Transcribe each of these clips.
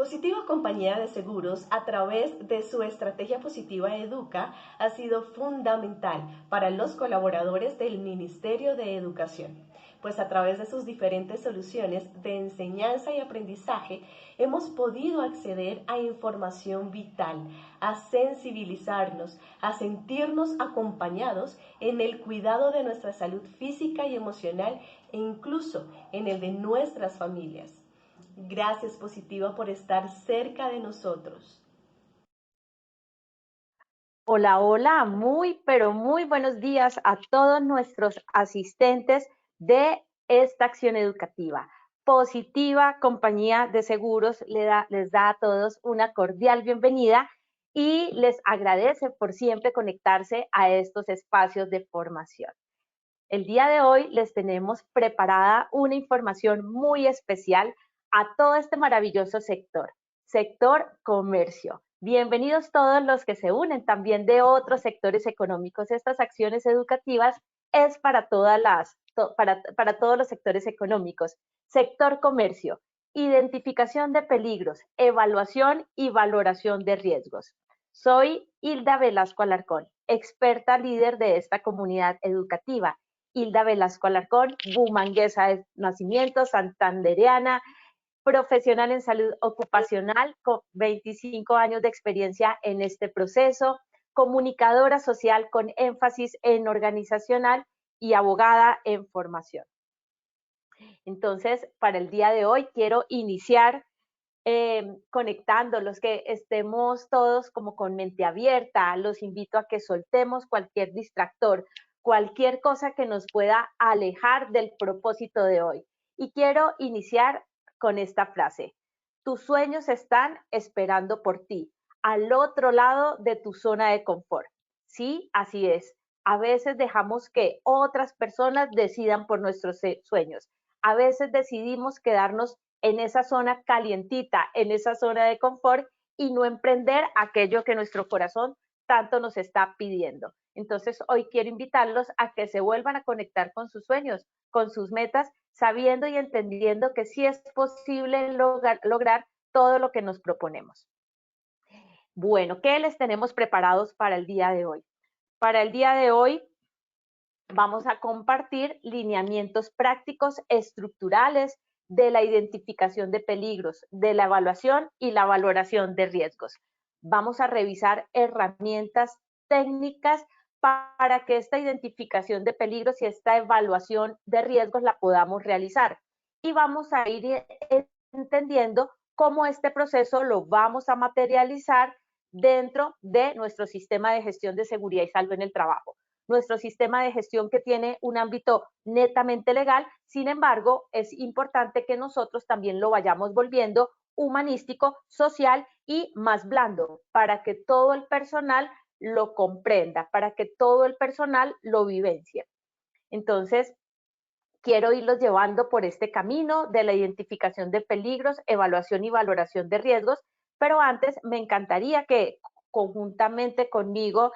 Positiva Compañía de Seguros, a través de su estrategia positiva Educa, ha sido fundamental para los colaboradores del Ministerio de Educación, pues a través de sus diferentes soluciones de enseñanza y aprendizaje hemos podido acceder a información vital, a sensibilizarnos, a sentirnos acompañados en el cuidado de nuestra salud física y emocional e incluso en el de nuestras familias. Gracias, Positiva, por estar cerca de nosotros. Hola, hola, muy, pero muy buenos días a todos nuestros asistentes de esta acción educativa. Positiva Compañía de Seguros les da a todos una cordial bienvenida y les agradece por siempre conectarse a estos espacios de formación. El día de hoy les tenemos preparada una información muy especial a todo este maravilloso sector comercio. Bienvenidos todos los que se unen también de otros sectores económicos. Estas acciones educativas es para para todos los sectores económicos. Sector comercio, identificación de peligros, evaluación y valoración de riesgos. Soy Hilda Velasco Alarcón, experta líder de esta comunidad educativa. Hilda Velasco Alarcón, bumanguesa de nacimiento, santandereana, profesional en salud ocupacional con 25 años de experiencia en este proceso, comunicadora social con énfasis en organizacional y abogada en formación. Entonces, para el día de hoy quiero iniciar conectando, los que estemos todos como con mente abierta, los invito a que soltemos cualquier distractor, cualquier cosa que nos pueda alejar del propósito de hoy. Y quiero iniciar con esta frase: tus sueños están esperando por ti, al otro lado de tu zona de confort. Sí, así es. A veces dejamos que otras personas decidan por nuestros sueños. A veces decidimos quedarnos en esa zona calientita, en esa zona de confort y no emprender aquello que nuestro corazón tanto nos está pidiendo. Entonces, hoy quiero invitarlos a que se vuelvan a conectar con sus sueños, con sus metas, sabiendo y entendiendo que sí es posible lograr todo lo que nos proponemos. Bueno, ¿qué les tenemos preparados para el día de hoy? Para el día de hoy vamos a compartir lineamientos prácticos estructurales de la identificación de peligros, de la evaluación y la valoración de riesgos. Vamos a revisar herramientas técnicas para que esta identificación de peligros y esta evaluación de riesgos la podamos realizar. Y vamos a ir entendiendo cómo este proceso lo vamos a materializar dentro de nuestro sistema de gestión de seguridad y salud en el trabajo. Nuestro sistema de gestión que tiene un ámbito netamente legal, sin embargo, es importante que nosotros también lo vayamos volviendo humanístico, social y más blando, para que todo el personal lo comprenda, para que todo el personal lo vivencie. Entonces, quiero irlos llevando por este camino de la identificación de peligros, evaluación y valoración de riesgos, pero antes me encantaría que conjuntamente conmigo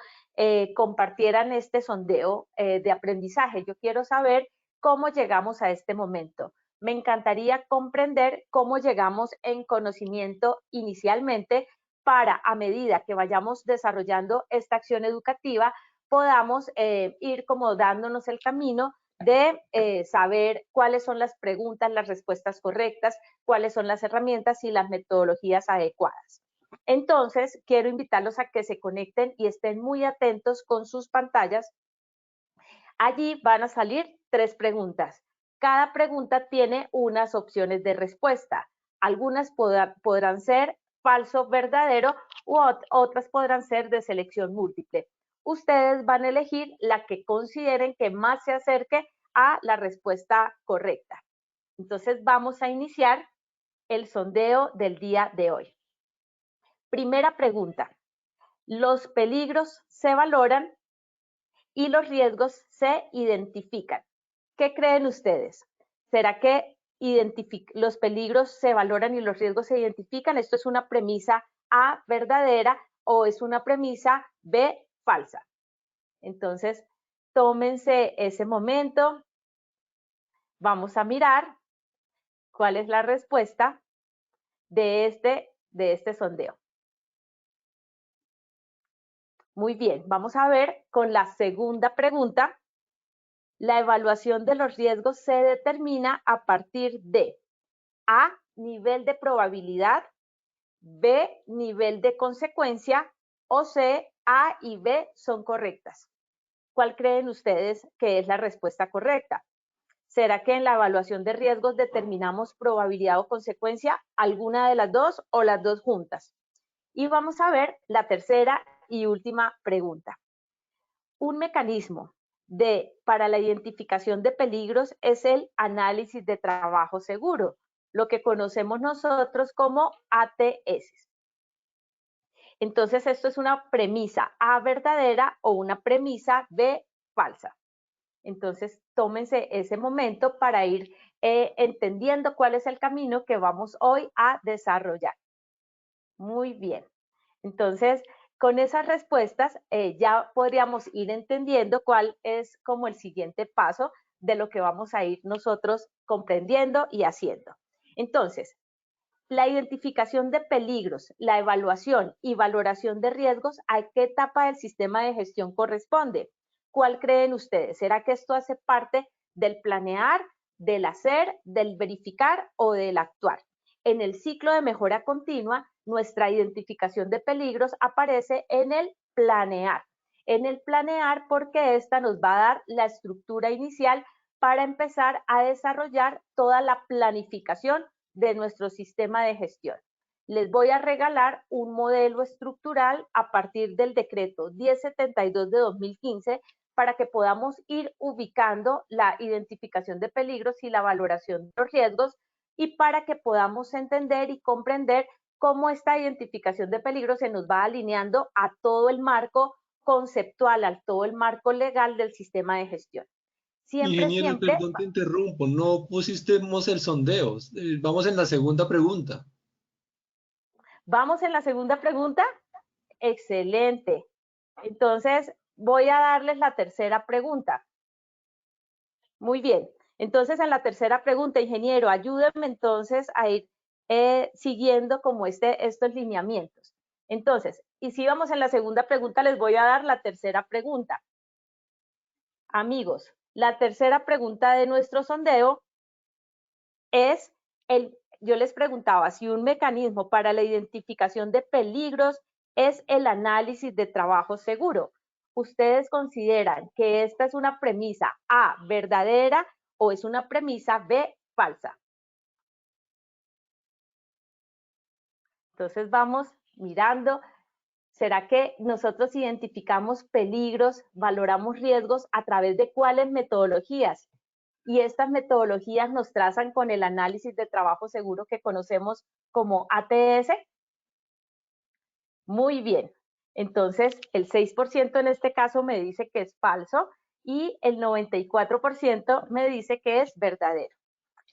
compartieran este sondeo de aprendizaje. Yo quiero saber cómo llegamos a este momento. Me encantaría comprender cómo llegamos en conocimiento inicialmente para, a medida que vayamos desarrollando esta acción educativa, podamos ir como dándonos el camino de saber cuáles son las preguntas, las respuestas correctas, cuáles son las herramientas y las metodologías adecuadas. Entonces, quiero invitarlos a que se conecten y estén muy atentos con sus pantallas. Allí van a salir 3 preguntas. Cada pregunta tiene unas opciones de respuesta. Algunas podrán ser falso, verdadero, u otras podrán ser de selección múltiple. Ustedes van a elegir la que consideren que más se acerque a la respuesta correcta. Entonces vamos a iniciar el sondeo del día de hoy. Primera pregunta: ¿los peligros se valoran y los riesgos se identifican? ¿Qué creen ustedes? ¿Será que los peligros se valoran y los riesgos se identifican? ¿Esto es una premisa A, verdadera, o es una premisa B, falsa? Entonces, tómense ese momento. Vamos a mirar cuál es la respuesta de este de este sondeo. Muy bien, vamos a ver con la segunda pregunta. La evaluación de los riesgos se determina a partir de A, nivel de probabilidad, B, nivel de consecuencia, o C, A y B son correctas. ¿Cuál creen ustedes que es la respuesta correcta? ¿Será que en la evaluación de riesgos determinamos probabilidad o consecuencia, alguna de las dos o las dos juntas? Y vamos a ver la tercera y última pregunta. Un mecanismo para la identificación de peligros es el análisis de trabajo seguro, lo que conocemos nosotros como ATS. Entonces, esto es una premisa A verdadera o una premisa B falsa. Entonces, tómense ese momento para ir entendiendo cuál es el camino que vamos hoy a desarrollar. Muy bien. Entonces, con esas respuestas ya podríamos ir entendiendo cuál es como el siguiente paso de lo que vamos a ir nosotros comprendiendo y haciendo. Entonces, la identificación de peligros, la evaluación y valoración de riesgos, ¿a qué etapa del sistema de gestión corresponde? ¿Cuál creen ustedes? ¿Será que esto hace parte del planear, del hacer, del verificar o del actuar? En el ciclo de mejora continua, nuestra identificación de peligros aparece en el planear. En el planear porque esta nos va a dar la estructura inicial para empezar a desarrollar toda la planificación de nuestro sistema de gestión. Les voy a regalar un modelo estructural a partir del decreto 1072 de 2015 para que podamos ir ubicando la identificación de peligros y la valoración de los riesgos y para que podamos entender y comprender cómo esta identificación de peligros se nos va alineando a todo el marco conceptual, a todo el marco legal del sistema de gestión. Siempre, Ingeniero, siempre. perdón, te interrumpo, no pusistemos el sondeo. Vamos en la segunda pregunta. ¿Vamos en la segunda pregunta? Excelente. Entonces, voy a darles la tercera pregunta. Muy bien. Entonces, en la tercera pregunta, ingeniero, ayúdenme entonces a ir siguiendo como estos lineamientos. Entonces, y si vamos en la segunda pregunta, les voy a dar la tercera pregunta. Amigos, la tercera pregunta de nuestro sondeo es yo les preguntaba si un mecanismo para la identificación de peligros es el análisis de trabajo seguro. ¿Ustedes consideran que esta es una premisa A verdadera o es una premisa B falsa? Entonces vamos mirando, ¿será que nosotros identificamos peligros, valoramos riesgos a través de cuáles metodologías? Y estas metodologías nos trazan con el análisis de trabajo seguro que conocemos como ATS. Muy bien. Entonces, el 6% en este caso me dice que es falso y el 94% me dice que es verdadero.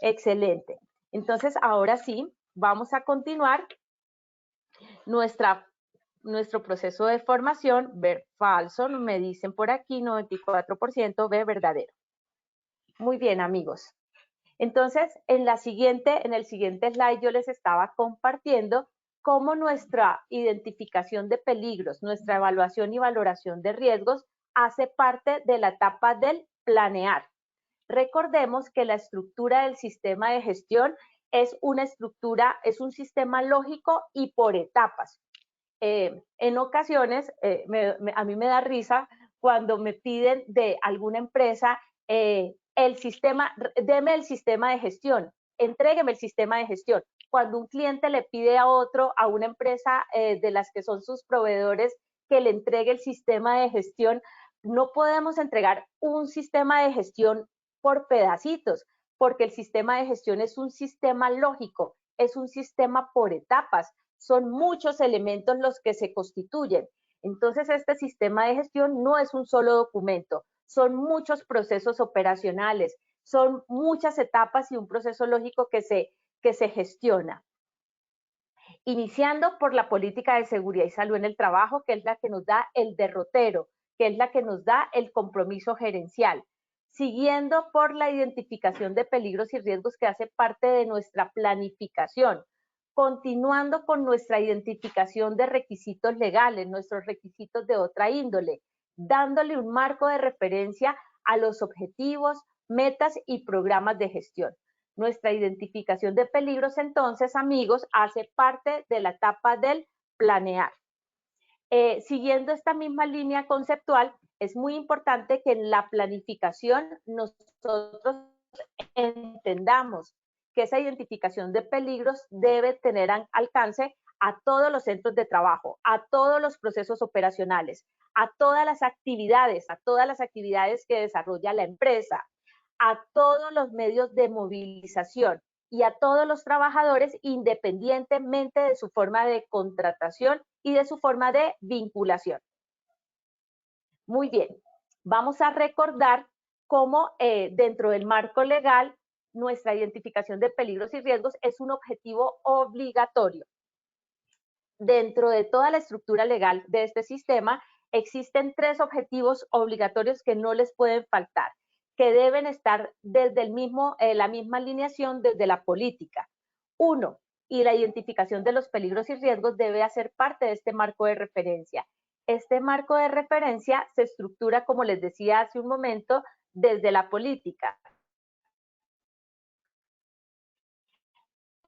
Excelente. Entonces, ahora sí, vamos a continuar nuestro proceso de formación. Ver falso, me dicen por aquí, 94%, B verdadero. Muy bien, amigos. Entonces, en el siguiente slide yo les estaba compartiendo cómo nuestra identificación de peligros, nuestra evaluación y valoración de riesgos hace parte de la etapa del planear. Recordemos que la estructura del sistema de gestión es un sistema lógico y por etapas. En ocasiones, a mí me da risa cuando me piden de alguna empresa deme el sistema de gestión, entrégueme el sistema de gestión. Cuando un cliente le pide a otro, a una empresa de las que son sus proveedores, que le entregue el sistema de gestión, no podemos entregar un sistema de gestión por pedacitos, porque el sistema de gestión es un sistema lógico, es un sistema por etapas, son muchos elementos los que se constituyen. Entonces, este sistema de gestión no es un solo documento, son muchos procesos operacionales, son muchas etapas y un proceso lógico que se gestiona. Iniciando por la política de seguridad y salud en el trabajo, que es la que nos da el derrotero, que es la que nos da el compromiso gerencial. Siguiendo por la identificación de peligros y riesgos que hace parte de nuestra planificación. continuando con nuestra identificación de requisitos legales, nuestros requisitos de otra índole, dándole un marco de referencia a los objetivos, metas y programas de gestión. Nuestra identificación de peligros, entonces, amigos, hace parte de la etapa del planear. Siguiendo esta misma línea conceptual, es muy importante que en la planificación nosotros entendamos que esa identificación de peligros debe tener alcance a todos los centros de trabajo, a todos los procesos operacionales, a todas las actividades que desarrolla la empresa, a todos los medios de movilización y a todos los trabajadores, independientemente de su forma de contratación y de su forma de vinculación. Muy bien, vamos a recordar cómo dentro del marco legal nuestra identificación de peligros y riesgos es un objetivo obligatorio. Dentro de toda la estructura legal de este sistema existen 3 objetivos obligatorios que no les pueden faltar, que deben estar desde la misma alineación desde la política. 1, y la identificación de los peligros y riesgos debe hacer parte de este marco de referencia. Este marco de referencia se estructura, como les decía hace un momento, desde la política.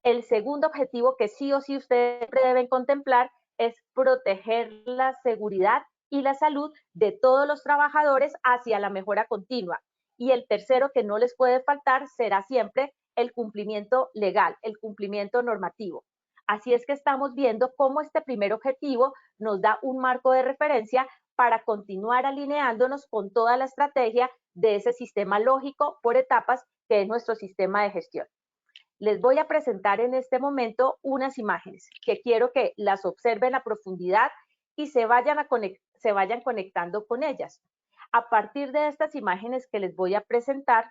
El segundo objetivo que sí o sí ustedes deben contemplar es proteger la seguridad y la salud de todos los trabajadores hacia la mejora continua. Y el tercero que no les puede faltar será siempre el cumplimiento legal, el cumplimiento normativo. Así es que estamos viendo cómo este primer objetivo nos da un marco de referencia para continuar alineándonos con toda la estrategia de ese sistema lógico por etapas que es nuestro sistema de gestión. Les voy a presentar en este momento unas imágenes que quiero que las observen a profundidad y se vayan conectando con ellas. A partir de estas imágenes que les voy a presentar,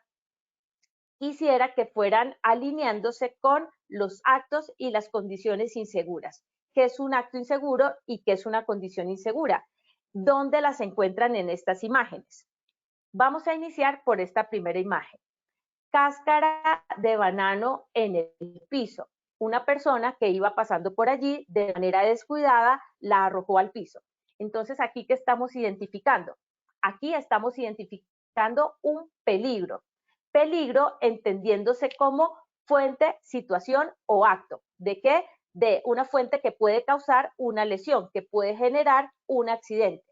quisiera que fueran alineándose con los actos y las condiciones inseguras. ¿Qué es un acto inseguro y qué es una condición insegura? ¿Dónde las encuentran en estas imágenes? Vamos a iniciar por esta primera imagen. Cáscara de banano en el piso. Una persona que iba pasando por allí de manera descuidada la arrojó al piso. Entonces, ¿aquí qué estamos identificando? Aquí estamos identificando un peligro. Peligro entendiéndose como fuente, situación o acto. ¿De qué? De una fuente que puede causar una lesión, que puede generar un accidente.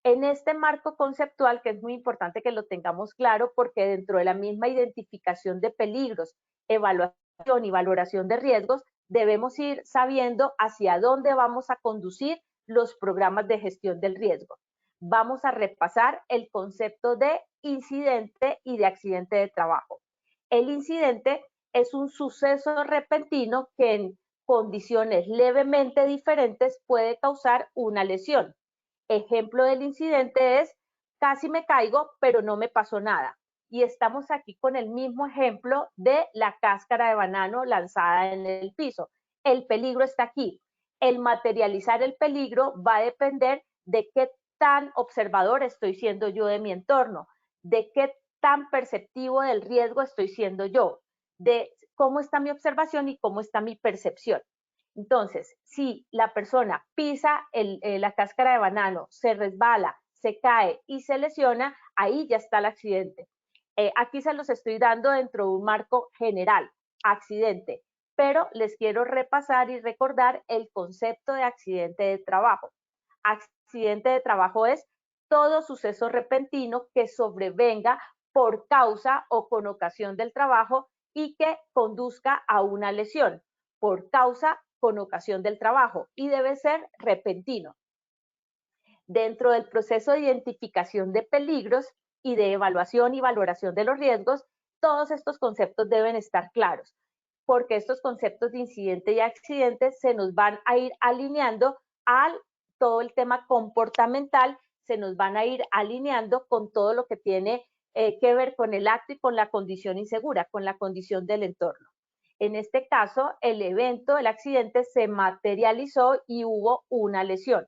En este marco conceptual, que es muy importante que lo tengamos claro, porque dentro de la misma identificación de peligros, evaluación y valoración de riesgos, debemos ir sabiendo hacia dónde vamos a conducir los programas de gestión del riesgo. Vamos a repasar el concepto de incidente y de accidente de trabajo. El incidente es un suceso repentino que en condiciones levemente diferentes puede causar una lesión. Ejemplo del incidente es, casi me caigo, pero no me pasó nada. Y estamos aquí con el mismo ejemplo de la cáscara de banano lanzada en el piso. El peligro está aquí. El materializar el peligro va a depender de qué tan observador estoy siendo yo de mi entorno, de qué tan perceptivo del riesgo estoy siendo yo, de cómo está mi observación y cómo está mi percepción. Entonces, si la persona pisa la cáscara de banano, se resbala, se cae y se lesiona, ahí ya está el accidente. Aquí se los estoy dando dentro de un marco general, accidente, pero les quiero repasar y recordar el concepto de accidente de trabajo. Accidente de trabajo es todo suceso repentino que sobrevenga por causa o con ocasión del trabajo y que conduzca a una lesión, por causa con ocasión del trabajo, y debe ser repentino. Dentro del proceso de identificación de peligros y de evaluación y valoración de los riesgos, todos estos conceptos deben estar claros, porque estos conceptos de incidente y accidente se nos van a ir alineando al todo el tema comportamental, se nos van a ir alineando con todo lo que tiene que ver con el acto y con la condición insegura, con la condición del entorno. En este caso, el evento, el accidente, se materializó y hubo una lesión.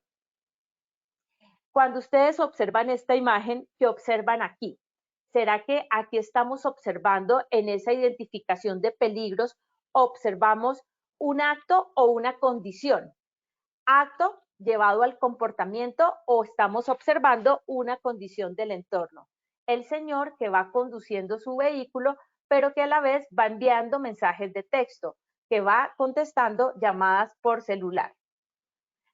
Cuando ustedes observan esta imagen, ¿qué observan aquí? ¿Será que aquí estamos observando en esa identificación de peligros, observamos un acto o una condición. Acto llevado al comportamiento o estamos observando una condición del entorno. El señor que va conduciendo su vehículo, pero que a la vez va enviando mensajes de texto, que va contestando llamadas por celular.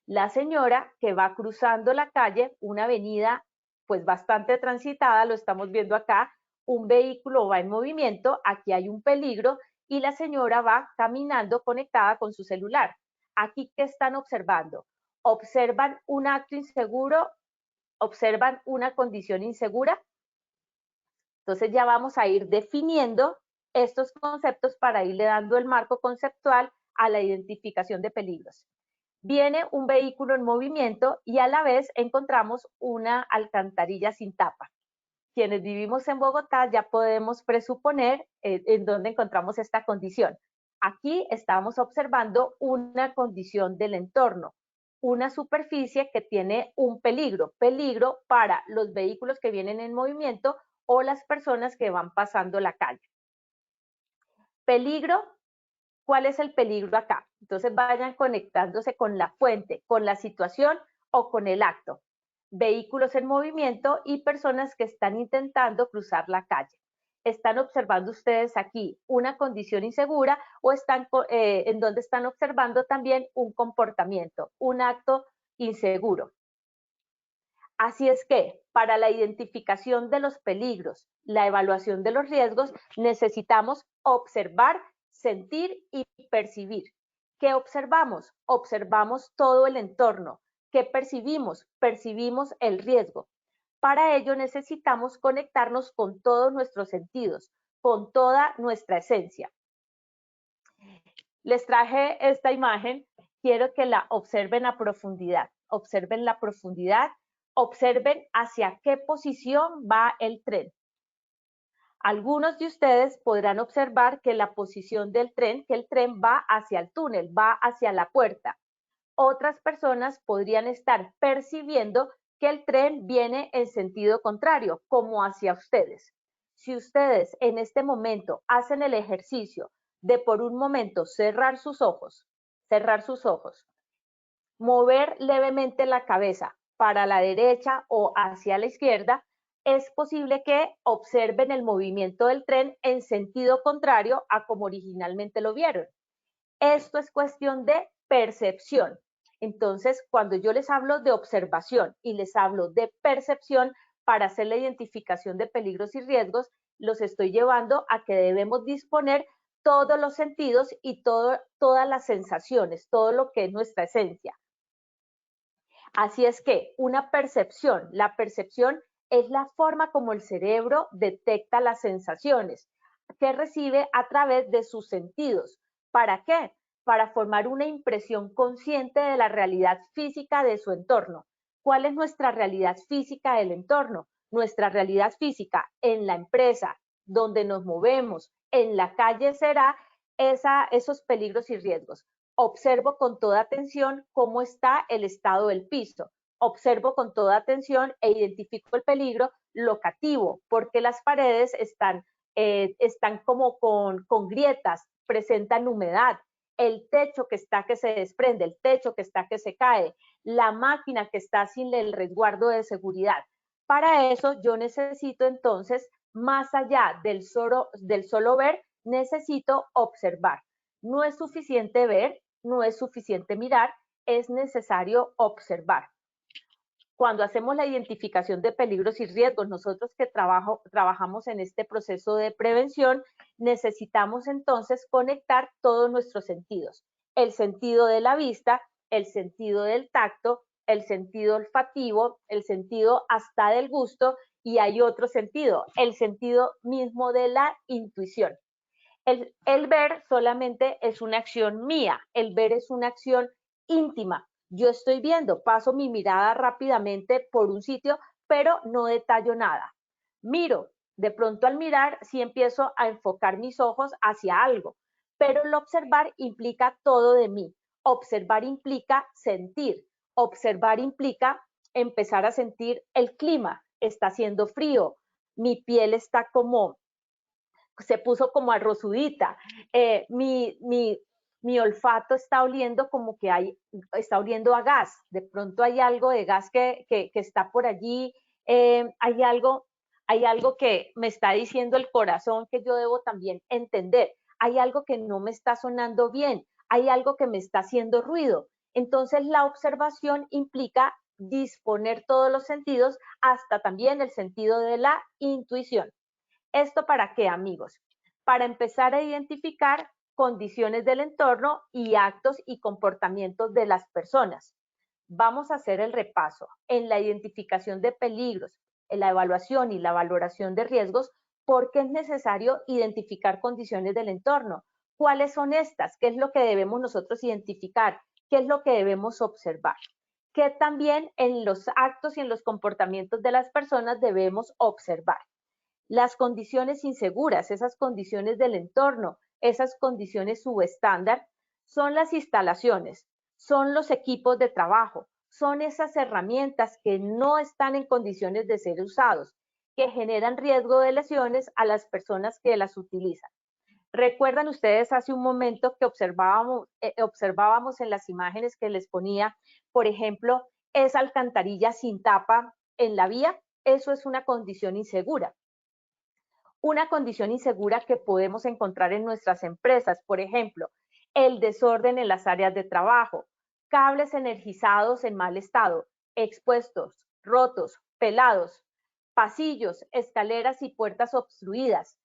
La señora que va cruzando la calle, una avenida pues bastante transitada, lo estamos viendo acá, un vehículo va en movimiento, aquí hay un peligro y la señora va caminando conectada con su celular. Aquí, ¿qué están observando? ¿Observan un acto inseguro? ¿Observan una condición insegura? Entonces ya vamos a ir definiendo estos conceptos para irle dando el marco conceptual a la identificación de peligros. Viene un vehículo en movimiento y a la vez encontramos una alcantarilla sin tapa. Quienes vivimos en Bogotá ya podemos presuponer en dónde encontramos esta condición. Aquí estamos observando una condición del entorno, una superficie que tiene un peligro para los vehículos que vienen en movimiento o las personas que van pasando la calle. Peligro, ¿cuál es el peligro acá? Entonces vayan conectándose con la fuente, con la situación o con el acto. Vehículos en movimiento y personas que están intentando cruzar la calle. ¿Están observando ustedes aquí una condición insegura o están en donde están observando también un comportamiento, un acto inseguro? Así es que, para la identificación de los peligros, la evaluación de los riesgos, necesitamos observar, sentir y percibir. ¿Qué observamos? Observamos todo el entorno. ¿Qué percibimos? Percibimos el riesgo. Para ello necesitamos conectarnos con todos nuestros sentidos, con toda nuestra esencia. Les traje esta imagen, quiero que la observen a profundidad. Observen la profundidad, observen hacia qué posición va el tren. Algunos de ustedes podrán observar que la posición del tren, que el tren va hacia el túnel, va hacia la puerta. Otras personas podrían estar percibiendo que el tren viene en sentido contrario, como hacia ustedes. Si ustedes en este momento hacen el ejercicio de por un momento cerrar sus ojos, mover levemente la cabeza para la derecha o hacia la izquierda, es posible que observen el movimiento del tren en sentido contrario a como originalmente lo vieron. Esto es cuestión de percepción. Entonces, cuando yo les hablo de observación y les hablo de percepción para hacer la identificación de peligros y riesgos, los estoy llevando a que debemos disponer todos los sentidos y todas las sensaciones, todo lo que es nuestra esencia. Así es que una percepción, la percepción es la forma como el cerebro detecta las sensaciones que recibe a través de sus sentidos. ¿Para qué? Para formar una impresión consciente de la realidad física de su entorno. ¿Cuál es nuestra realidad física del entorno? Nuestra realidad física en la empresa, donde nos movemos, en la calle será esos peligros y riesgos. Observo con toda atención cómo está el estado del piso. Observo con toda atención e identifico el peligro locativo, porque las paredes están como con grietas, presentan humedad, el techo que está que se desprende, el techo que está que se cae, la máquina que está sin el resguardo de seguridad. Para eso yo necesito entonces, más allá del solo ver, necesito observar. No es suficiente ver, no es suficiente mirar, es necesario observar. Cuando hacemos la identificación de peligros y riesgos, nosotros que trabajamos en este proceso de prevención, necesitamos entonces conectar todos nuestros sentidos. El sentido de la vista, el sentido del tacto, el sentido olfativo, el sentido hasta del gusto y hay otro sentido, el sentido mismo de la intuición. El ver solamente es una acción mía, el ver es una acción íntima. Yo estoy viendo, paso mi mirada rápidamente por un sitio, pero no detallo nada. Miro, de pronto al mirar sí empiezo a enfocar mis ojos hacia algo, pero el observar implica todo de mí. Observar implica sentir, observar implica empezar a sentir el clima, está haciendo frío, mi piel está como se puso como arrozudita, mi mi olfato está oliendo como que está oliendo a gas, de pronto hay algo de gas que está por allí, hay algo que me está diciendo el corazón que yo debo también entender, hay algo que no me está sonando bien, hay algo que me está haciendo ruido. Entonces la observación implica disponer todos los sentidos, hasta también el sentido de la intuición. ¿Esto para qué, amigos? Para empezar a identificar condiciones del entorno y actos y comportamientos de las personas. Vamos a hacer el repaso en la identificación de peligros, en la evaluación y la valoración de riesgos, porque es necesario identificar condiciones del entorno. ¿Cuáles son estas? ¿Qué es lo que debemos nosotros identificar? ¿Qué es lo que debemos observar? ¿Qué también en los actos y en los comportamientos de las personas debemos observar? Las condiciones inseguras, esas condiciones del entorno, esas condiciones subestándar, son las instalaciones, son los equipos de trabajo, son esas herramientas que no están en condiciones de ser usados, que generan riesgo de lesiones a las personas que las utilizan. Recuerdan ustedes hace un momento que observábamos en las imágenes que les ponía, por ejemplo, esa alcantarilla sin tapa en la vía, eso es una condición insegura. Una condición insegura que podemos encontrar en nuestras empresas, por ejemplo, el desorden en las áreas de trabajo, cables energizados en mal estado, expuestos, rotos, pelados, pasillos, escaleras y puertas obstruidas,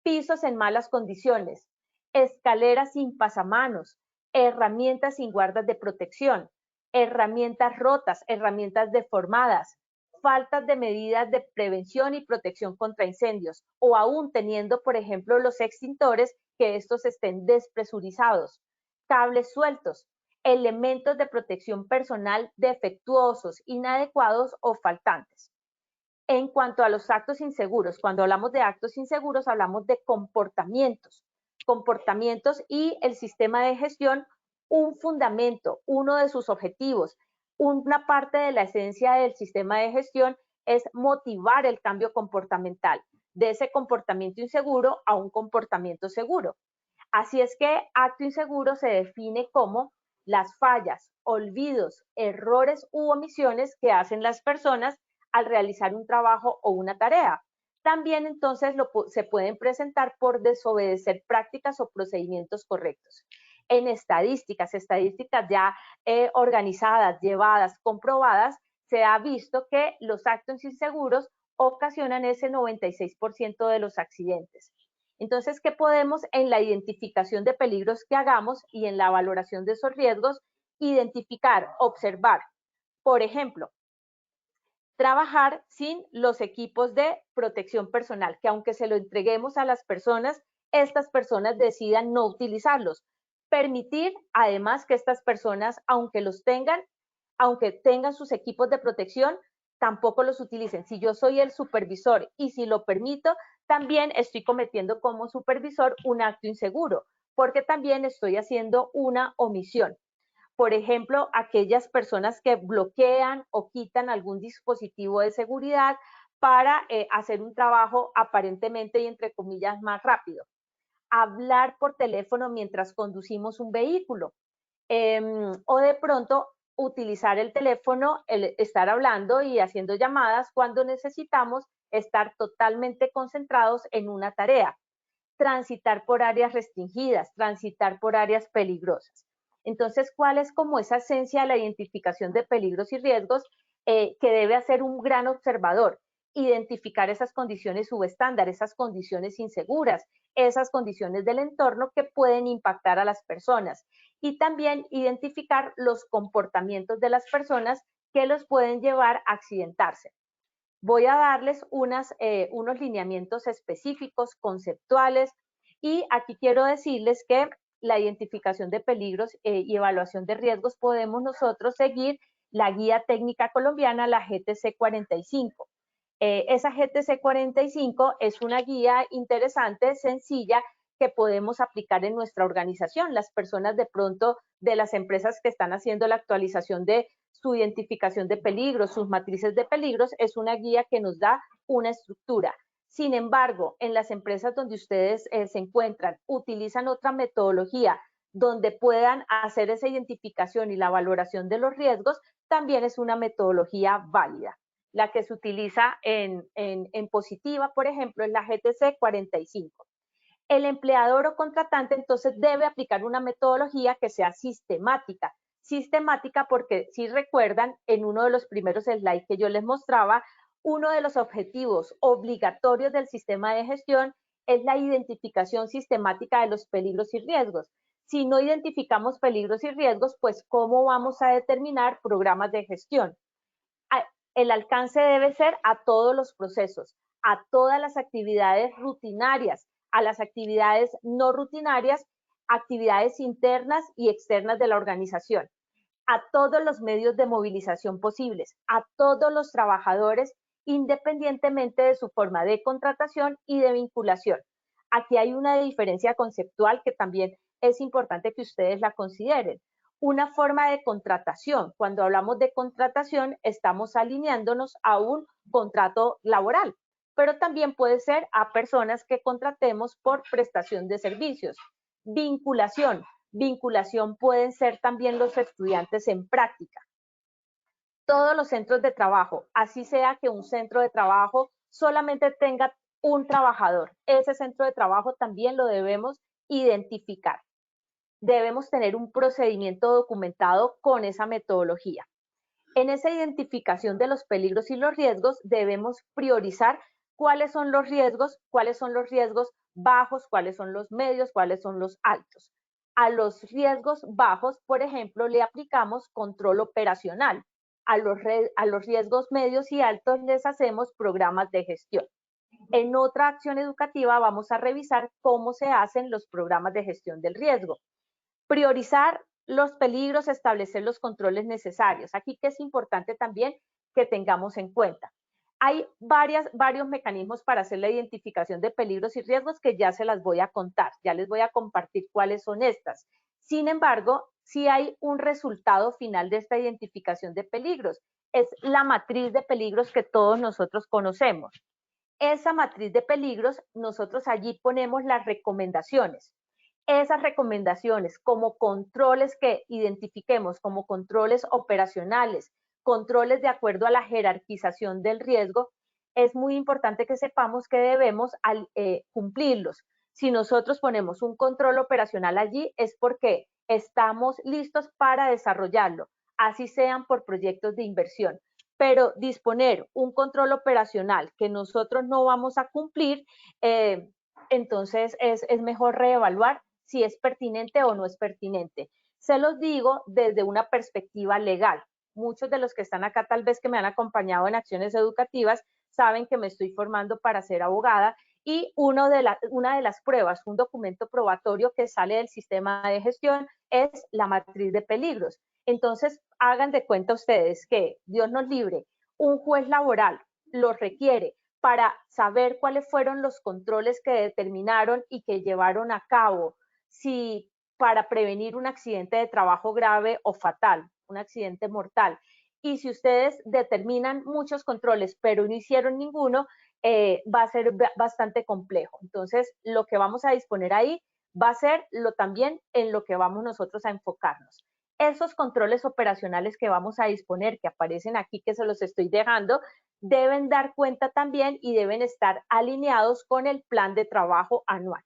pisos en malas condiciones, escaleras sin pasamanos, herramientas sin guardas de protección, herramientas rotas, herramientas deformadas, faltas de medidas de prevención y protección contra incendios, o aún teniendo, por ejemplo, los extintores, que estos estén despresurizados, cables sueltos, elementos de protección personal defectuosos, inadecuados o faltantes. En cuanto a los actos inseguros, cuando hablamos de actos inseguros, hablamos de comportamientos y el sistema de gestión, un fundamento, uno de sus objetivos, una parte de la esencia del sistema de gestión es motivar el cambio comportamental, de ese comportamiento inseguro a un comportamiento seguro. Así es que acto inseguro se define como las fallas, olvidos, errores u omisiones que hacen las personas al realizar un trabajo o una tarea. También entonces se pueden presentar por desobedecer prácticas o procedimientos correctos. En estadísticas ya organizadas, llevadas, comprobadas, se ha visto que los actos inseguros ocasionan ese 96% de los accidentes. Entonces, ¿qué podemos en la identificación de peligros que hagamos y en la valoración de esos riesgos identificar, observar? Por ejemplo, trabajar sin los equipos de protección personal, que aunque se lo entreguemos a las personas, estas personas decidan no utilizarlos. Permitir, además, que estas personas, aunque tengan sus equipos de protección, tampoco los utilicen. Si yo soy el supervisor y si lo permito, también estoy cometiendo como supervisor un acto inseguro, porque también estoy haciendo una omisión. Por ejemplo, aquellas personas que bloquean o quitan algún dispositivo de seguridad para hacer un trabajo aparentemente y entre comillas más rápido. Hablar por teléfono mientras conducimos un vehículo, o de pronto utilizar el teléfono, estar hablando y haciendo llamadas cuando necesitamos estar totalmente concentrados en una tarea. Transitar por áreas restringidas, transitar por áreas peligrosas. Entonces, ¿cuál es como esa esencia de la identificación de peligros y riesgos que debe hacer un gran observador? Identificar esas condiciones subestándar, esas condiciones inseguras, esas condiciones del entorno que pueden impactar a las personas y también identificar los comportamientos de las personas que los pueden llevar a accidentarse. Voy a darles unos lineamientos específicos, conceptuales, y aquí quiero decirles que la identificación de peligros y evaluación de riesgos podemos nosotros seguir la guía técnica colombiana, la GTC 45. Esa GTC 45 es una guía interesante, sencilla, que podemos aplicar en nuestra organización. Las personas de pronto de las empresas que están haciendo la actualización de su identificación de peligros, sus matrices de peligros, es una guía que nos da una estructura. Sin embargo, en las empresas donde ustedes se encuentran, utilizan otra metodología donde puedan hacer esa identificación y la valoración de los riesgos, también es una metodología válida. La que se utiliza en Positiva, por ejemplo, es la GTC 45. El empleador o contratante entonces debe aplicar una metodología que sea sistemática. Sistemática porque, si recuerdan, en uno de los primeros slides que yo les mostraba, uno de los objetivos obligatorios del sistema de gestión es la identificación sistemática de los peligros y riesgos. Si no identificamos peligros y riesgos, pues ¿cómo vamos a determinar programas de gestión? El alcance debe ser a todos los procesos, a todas las actividades rutinarias, a las actividades no rutinarias, actividades internas y externas de la organización, a todos los medios de movilización posibles, a todos los trabajadores, independientemente de su forma de contratación y de vinculación. Aquí hay una diferencia conceptual que también es importante que ustedes la consideren. Una forma de contratación, cuando hablamos de contratación, estamos alineándonos a un contrato laboral, pero también puede ser a personas que contratemos por prestación de servicios. Vinculación. Vinculación pueden ser también los estudiantes en práctica. Todos los centros de trabajo, así sea que un centro de trabajo solamente tenga un trabajador, ese centro de trabajo también lo debemos identificar. Debemos tener un procedimiento documentado con esa metodología. En esa identificación de los peligros y los riesgos debemos priorizar cuáles son los riesgos bajos, cuáles son los medios, cuáles son los altos. A los riesgos bajos, por ejemplo, le aplicamos control operacional. A los riesgos medios y altos les hacemos programas de gestión. En otra acción educativa vamos a revisar cómo se hacen los programas de gestión del riesgo. Priorizar los peligros, establecer los controles necesarios. Aquí que es importante también que tengamos en cuenta. Hay varios mecanismos para hacer la identificación de peligros y riesgos que ya se las voy a contar, ya les voy a compartir cuáles son estas. Sin embargo, sí hay un resultado final de esta identificación de peligros. Es la matriz de peligros que todos nosotros conocemos. Esa matriz de peligros, nosotros allí ponemos las recomendaciones. Esas recomendaciones como controles que identifiquemos, como controles operacionales, controles de acuerdo a la jerarquización del riesgo, es muy importante que sepamos que debemos cumplirlos. Si nosotros ponemos un control operacional allí es porque estamos listos para desarrollarlo, así sean por proyectos de inversión. Pero disponer un control operacional que nosotros no vamos a cumplir, entonces es mejor reevaluar si es pertinente o no es pertinente. Se los digo desde una perspectiva legal. Muchos de los que están acá, tal vez que me han acompañado en acciones educativas, saben que me estoy formando para ser abogada y una de las pruebas, un documento probatorio que sale del sistema de gestión es la matriz de peligros. Entonces, hagan de cuenta ustedes que, Dios nos libre, un juez laboral lo requiere para saber cuáles fueron los controles que determinaron y que llevaron a cabo, si para prevenir un accidente de trabajo grave o fatal, un accidente mortal. Y si ustedes determinan muchos controles, pero no hicieron ninguno, va a ser bastante complejo. Entonces, lo que vamos a disponer ahí va a ser también en lo que vamos nosotros a enfocarnos. Esos controles operacionales que vamos a disponer, que aparecen aquí, que se los estoy dejando, deben dar cuenta también y deben estar alineados con el plan de trabajo anual.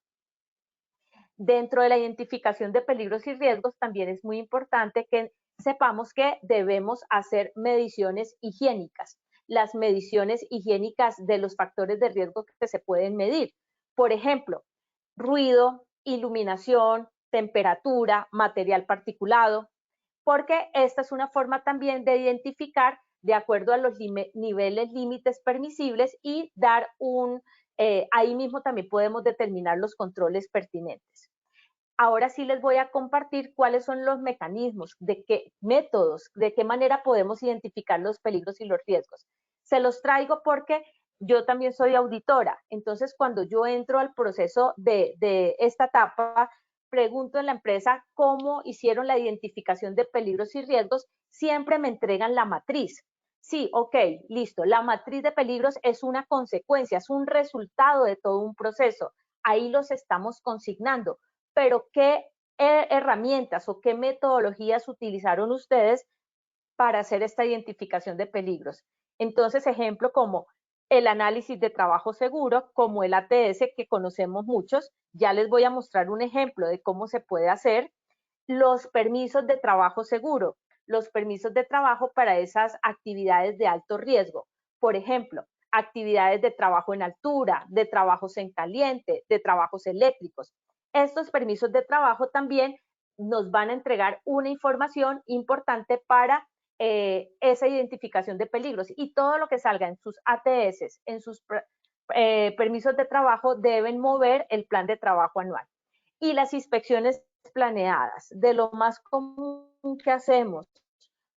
Dentro de la identificación de peligros y riesgos también es muy importante que sepamos que debemos hacer mediciones higiénicas. Las mediciones higiénicas de los factores de riesgo que se pueden medir. Por ejemplo, ruido, iluminación, temperatura, material particulado, porque esta es una forma también de identificar de acuerdo a los niveles límites permisibles y dar ahí mismo también podemos determinar los controles pertinentes. Ahora sí les voy a compartir cuáles son los mecanismos, de qué métodos, de qué manera podemos identificar los peligros y los riesgos. Se los traigo porque yo también soy auditora, entonces cuando yo entro al proceso de esta etapa, pregunto en la empresa cómo hicieron la identificación de peligros y riesgos, siempre me entregan la matriz. Sí, ok, listo, la matriz de peligros es una consecuencia, es un resultado de todo un proceso, ahí los estamos consignando, pero ¿qué herramientas o qué metodologías utilizaron ustedes para hacer esta identificación de peligros. Entonces, ejemplo como el análisis de trabajo seguro, como el ATS que conocemos muchos. Ya les voy a mostrar un ejemplo de cómo se puede hacer. Los permisos de trabajo seguro, los permisos de trabajo para esas actividades de alto riesgo. Por ejemplo, actividades de trabajo en altura, de trabajos en caliente, de trabajos eléctricos. Estos permisos de trabajo también nos van a entregar una información importante para esa identificación de peligros, y todo lo que salga en sus ATS, en sus permisos de trabajo, deben mover el plan de trabajo anual. Y las inspecciones planeadas, de lo más común que hacemos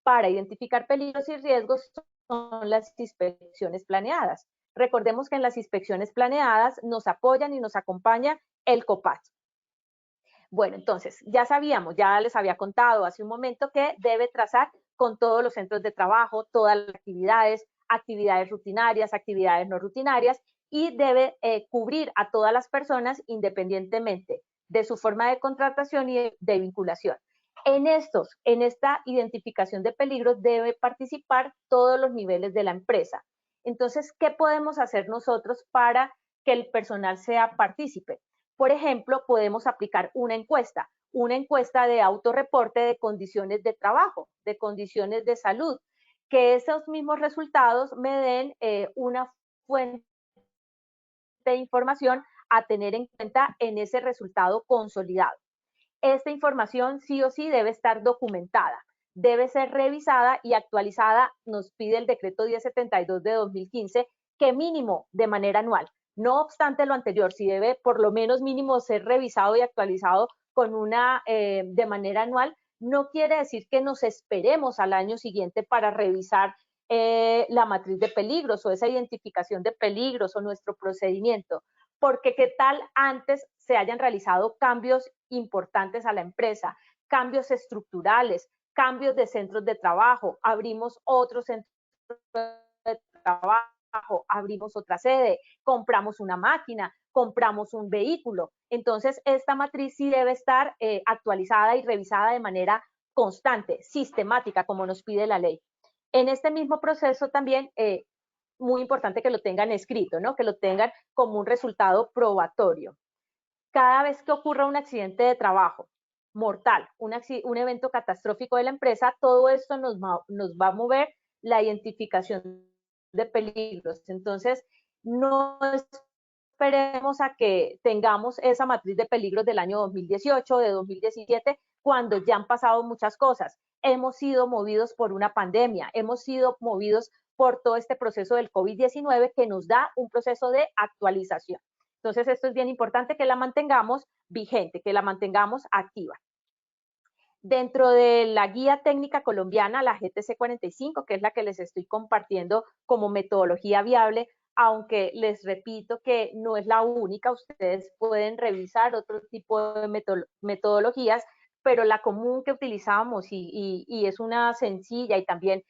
para identificar peligros y riesgos son las inspecciones planeadas. Recordemos que en las inspecciones planeadas nos apoyan y nos acompaña el COPAT. Bueno, entonces, ya sabíamos, ya les había contado hace un momento que debe trazar con todos los centros de trabajo, todas las actividades, actividades rutinarias, actividades no rutinarias, y debe cubrir a todas las personas independientemente de su forma de contratación y de vinculación. En esta identificación de peligros debe participar todos los niveles de la empresa. Entonces, ¿qué podemos hacer nosotros para que el personal sea partícipe? Por ejemplo, podemos aplicar una encuesta de autorreporte de condiciones de trabajo, de condiciones de salud, que esos mismos resultados me den una fuente de información a tener en cuenta en ese resultado consolidado. Esta información sí o sí debe estar documentada, debe ser revisada y actualizada, nos pide el decreto 1072 de 2015, que mínimo de manera anual. No obstante lo anterior, si debe por lo menos mínimo ser revisado y actualizado de manera anual, no quiere decir que nos esperemos al año siguiente para revisar la matriz de peligros o esa identificación de peligros o nuestro procedimiento, porque qué tal antes se hayan realizado cambios importantes a la empresa, cambios estructurales, cambios de centros de trabajo, abrimos otros centros de trabajo, abrimos otra sede, compramos una máquina, compramos un vehículo. Entonces, esta matriz sí debe estar actualizada y revisada de manera constante, sistemática, como nos pide la ley. En este mismo proceso también, muy importante que lo tengan escrito, ¿no? Que lo tengan como un resultado probatorio. Cada vez que ocurra un accidente de trabajo mortal, un evento catastrófico de la empresa, todo esto nos va a mover la identificación de peligros. Entonces, no esperemos a que tengamos esa matriz de peligros del año 2018, de 2017, cuando ya han pasado muchas cosas. Hemos sido movidos por una pandemia, hemos sido movidos por todo este proceso del COVID-19 que nos da un proceso de actualización. Entonces, esto es bien importante que la mantengamos vigente, que la mantengamos activa. Dentro de la guía técnica colombiana, la GTC 45, que es la que les estoy compartiendo como metodología viable, aunque les repito que no es la única, ustedes pueden revisar otro tipo de metodologías, pero la común que utilizamos y es una sencilla y también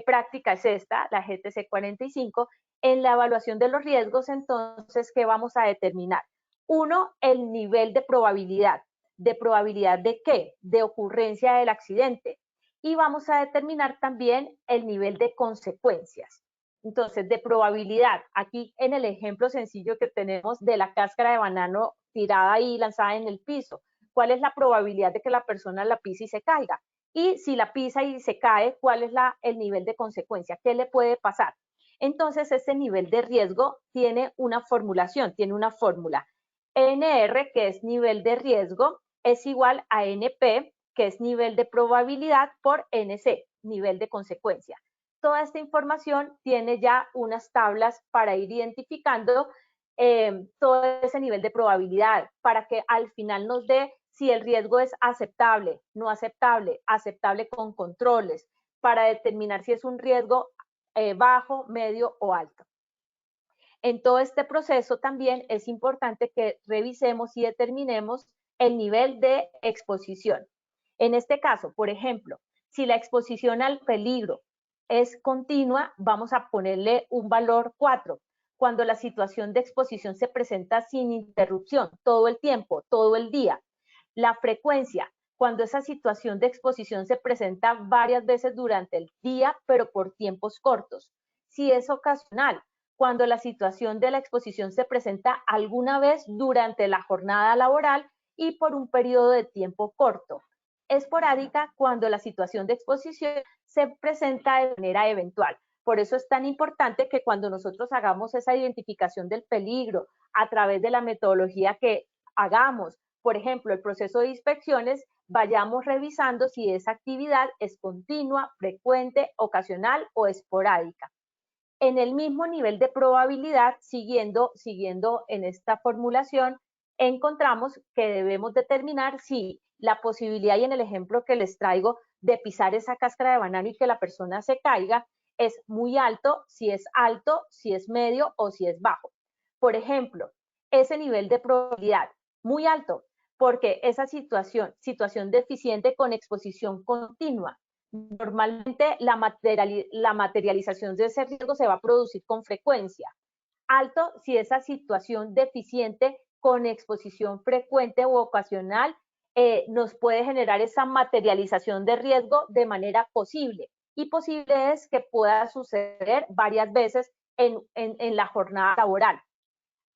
práctica es esta, la GTC 45. En la evaluación de los riesgos, entonces, ¿qué vamos a determinar? Uno, el nivel de probabilidad. ¿De probabilidad de qué? De ocurrencia del accidente. Y vamos a determinar también el nivel de consecuencias. Entonces, de probabilidad, aquí en el ejemplo sencillo que tenemos de la cáscara de banano tirada y lanzada en el piso, ¿cuál es la probabilidad de que la persona la pise y se caiga? Y si la pisa y se cae, ¿cuál es el nivel de consecuencia? ¿Qué le puede pasar? Entonces, ese nivel de riesgo tiene una formulación, tiene una fórmula. NR, que es nivel de riesgo, es igual a NP, que es nivel de probabilidad, por NC, nivel de consecuencia. Toda esta información tiene ya unas tablas para ir identificando todo ese nivel de probabilidad, para que al final nos dé si el riesgo es aceptable, no aceptable, aceptable con controles, para determinar si es un riesgo bajo, medio o alto. En todo este proceso también es importante que revisemos y determinemos el nivel de exposición. En este caso, por ejemplo, si la exposición al peligro es continua, vamos a ponerle un valor 4. Cuando la situación de exposición se presenta sin interrupción, todo el tiempo, todo el día. La frecuencia, cuando esa situación de exposición se presenta varias veces durante el día, pero por tiempos cortos. Si es ocasional, cuando la situación de la exposición se presenta alguna vez durante la jornada laboral y por un periodo de tiempo corto. Esporádica, cuando la situación de exposición se presenta de manera eventual. Por eso es tan importante que cuando nosotros hagamos esa identificación del peligro a través de la metodología que hagamos, por ejemplo, el proceso de inspecciones, vayamos revisando si esa actividad es continua, frecuente, ocasional o esporádica. En el mismo nivel de probabilidad, siguiendo en esta formulación, encontramos que debemos determinar si la posibilidad, y en el ejemplo que les traigo, de pisar esa cáscara de banano y que la persona se caiga, es muy alto, si es medio o si es bajo. Por ejemplo, ese nivel de probabilidad, muy alto, porque esa situación deficiente con exposición continua. Normalmente la materialización de ese riesgo se va a producir con frecuencia. Alto si esa situación deficiente con exposición frecuente u ocasional nos puede generar esa materialización de riesgo de manera posible. Y posible es que pueda suceder varias veces en la jornada laboral.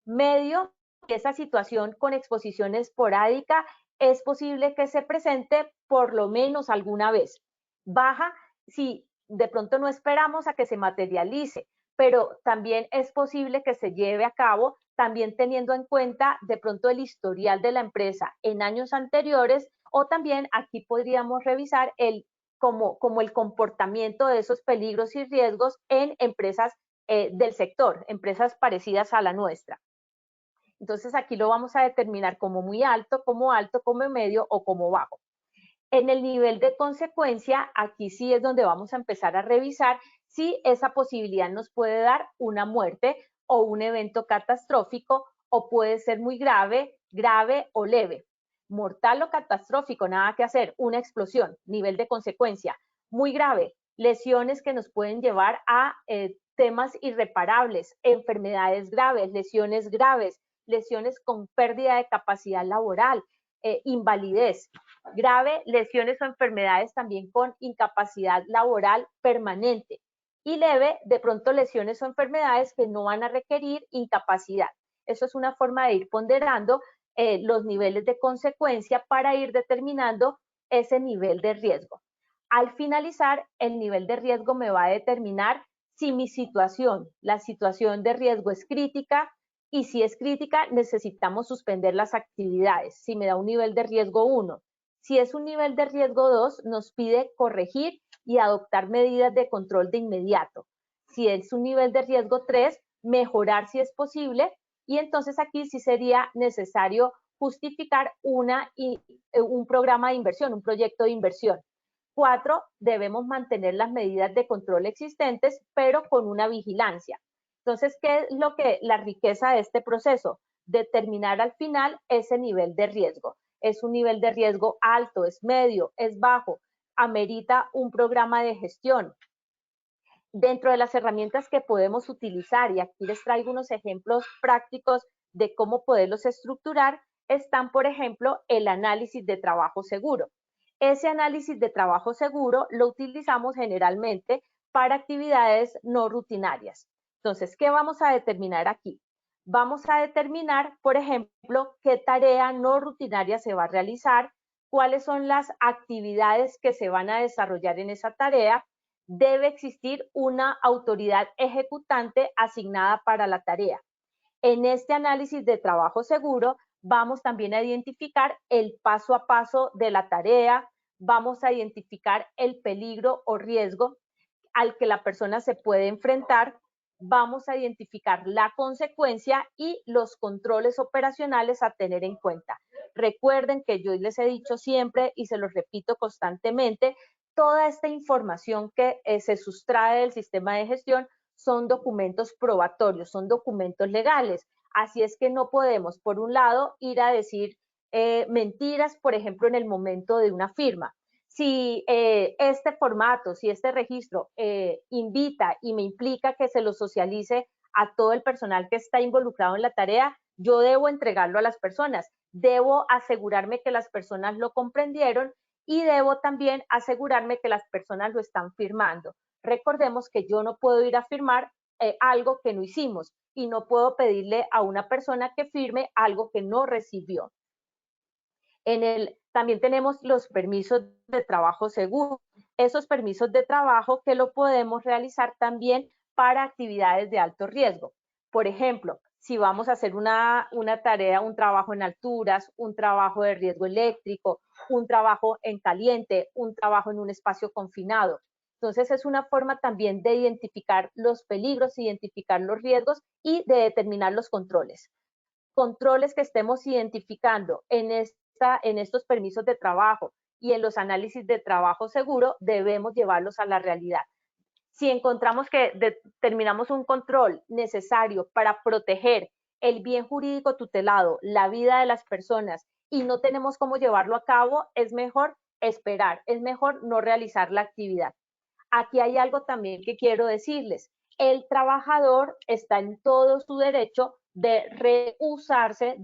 Medio, esa situación con exposición esporádica es posible que se presente por lo menos alguna vez. Baja, si de pronto no esperamos a que se materialice, pero también es posible que se lleve a cabo también teniendo en cuenta de pronto el historial de la empresa en años anteriores, o también aquí podríamos revisar como el comportamiento de esos peligros y riesgos en empresas del sector, empresas parecidas a la nuestra. Entonces aquí lo vamos a determinar como muy alto, como medio o como bajo. En el nivel de consecuencia, aquí sí es donde vamos a empezar a revisar si esa posibilidad nos puede dar una muerte o un evento catastrófico, o puede ser muy grave, grave o leve. Mortal o catastrófico, nada que hacer, una explosión, nivel de consecuencia. Muy grave, lesiones que nos pueden llevar a temas irreparables, enfermedades graves, lesiones con pérdida de capacidad laboral, invalidez. Grave, lesiones o enfermedades también con incapacidad laboral permanente. Y leve, de pronto lesiones o enfermedades que no van a requerir incapacidad. Eso es una forma de ir ponderando los niveles de consecuencia para ir determinando ese nivel de riesgo. Al finalizar, el nivel de riesgo me va a determinar si mi situación, la situación de riesgo es crítica, y si es crítica, necesitamos suspender las actividades, si me da un nivel de riesgo 1. Si es un nivel de riesgo 2, nos pide corregir y adoptar medidas de control de inmediato. Si es un nivel de riesgo 3, mejorar si es posible, y entonces aquí sí sería necesario justificar un programa de inversión, un proyecto de inversión. 4, debemos mantener las medidas de control existentes, pero con una vigilancia. Entonces, ¿qué es la riqueza de este proceso? Determinar al final ese nivel de riesgo. ¿Es un nivel de riesgo alto, es medio, es bajo? ¿Amerita un programa de gestión? Dentro de las herramientas que podemos utilizar, y aquí les traigo unos ejemplos prácticos de cómo poderlos estructurar, están, por ejemplo, el análisis de trabajo seguro. Ese análisis de trabajo seguro lo utilizamos generalmente para actividades no rutinarias. Entonces, ¿qué vamos a determinar aquí? Vamos a determinar, por ejemplo, qué tarea no rutinaria se va a realizar, cuáles son las actividades que se van a desarrollar en esa tarea. Debe existir una autoridad ejecutante asignada para la tarea. En este análisis de trabajo seguro, vamos también a identificar el paso a paso de la tarea, vamos a identificar el peligro o riesgo al que la persona se puede enfrentar, vamos a identificar la consecuencia y los controles operacionales a tener en cuenta. Recuerden que yo les he dicho siempre y se los repito constantemente, toda esta información que se sustrae del sistema de gestión son documentos probatorios, son documentos legales. Así es que no podemos, por un lado, ir a decir mentiras, por ejemplo, en el momento de una firma. Si este formato, si este registro invita y me implica que se lo socialice a todo el personal que está involucrado en la tarea, yo debo entregarlo a las personas. debo asegurarme que las personas lo comprendieron y debo también asegurarme que las personas lo están firmando. Recordemos que yo no puedo ir a firmar algo que no hicimos y no puedo pedirle a una persona que firme algo que no recibió. También tenemos los permisos de trabajo seguro. Esos permisos de trabajo que lo podemos realizar también para actividades de alto riesgo. Por ejemplo, si vamos a hacer una tarea, un trabajo en alturas, un trabajo de riesgo eléctrico, un trabajo en caliente, un trabajo en un espacio confinado. Entonces es una forma también de identificar los peligros, identificar los riesgos y de determinar los controles. Controles que estemos identificando en estos permisos de trabajo y en los análisis de trabajo seguro, debemos llevarlos a la realidad. Si encontramos que determinamos un control necesario para proteger el bien jurídico tutelado, la vida de las personas, y no tenemos cómo llevarlo a cabo, es mejor esperar, es mejor no realizar la actividad. Aquí hay algo también que quiero decirles. El trabajador está en todo su derecho de rehusarse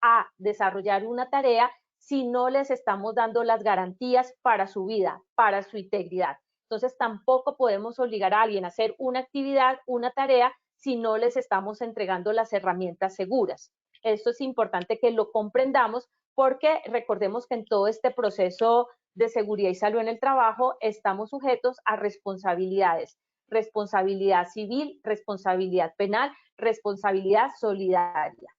a desarrollar una tarea si no les estamos dando las garantías para su vida, para su integridad. Entonces tampoco podemos obligar a alguien a hacer una actividad, una tarea, si no les estamos entregando las herramientas seguras. Esto es importante que lo comprendamos porque recordemos que en todo este proceso de seguridad y salud en el trabajo estamos sujetos a responsabilidades. Responsabilidad civil, responsabilidad penal, responsabilidad solidaria.